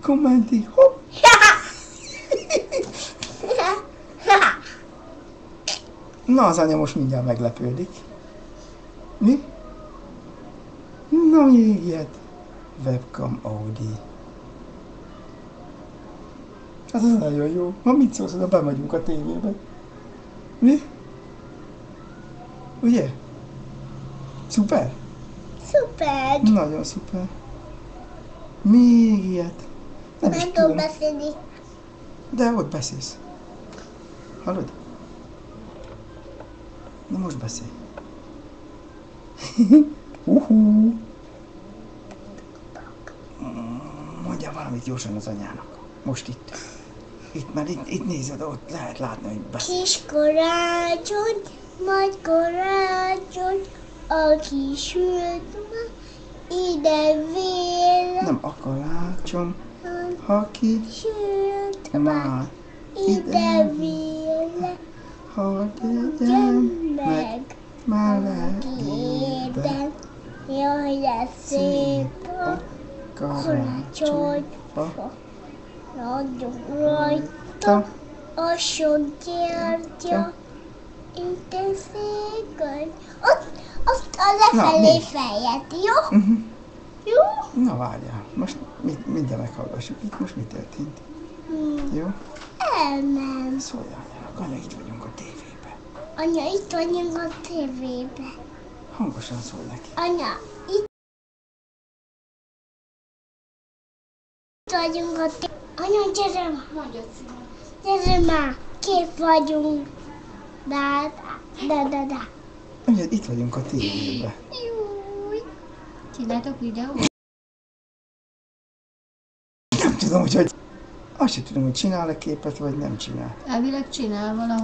Kommenti, hopp! Na, az anya most mindjárt meglepődik. Mi? Na, még ilyet. Webcam Audi. Hát ez nagyon jó. Ma mit szólsz, oda bemegyünk a tévébe? Mi? Ugye? Szuper? Szuper! Nagyon szuper. Még ilyet. Nem is Nem tudom tudom. beszélni. De ott beszélsz. Hallod? Na most beszélj. Mondja valamit gyorsan az anyának. Most itt. Itt, mert itt nézed, ott lehet látni, hogy beszél. Kis karácsony, nagy karácsony, aki sült ma, ide véle. Nem a kalácsom, ha ki Sült ma, már ide véle. hadd legyen Gyön meg meg, melegében kérdem, jaj, de szép a karácsony. karácsonyfa. Nagyon rajta, asson gyertya, ide székony. Ott a lefelé mi? fejed, jó? Jó? Na várjál, most mindjárt meghallgassuk. Itt most mi történt? Jó? Elment. Szólj anyának, anya, itt vagyunk a tévében. Anya, itt vagyunk a tévében. Hangosan szólj neki. Anya, itt vagyunk a tévében. Anya, gyere már. Gyere már, kép vagyunk. Da. Anya, itt vagyunk a tévében. Júj. Csináltok videót? Nem tudom, hogy azt sem tudom, hogy csinál-e képet, vagy nem csinál. Elvileg csinál valahol.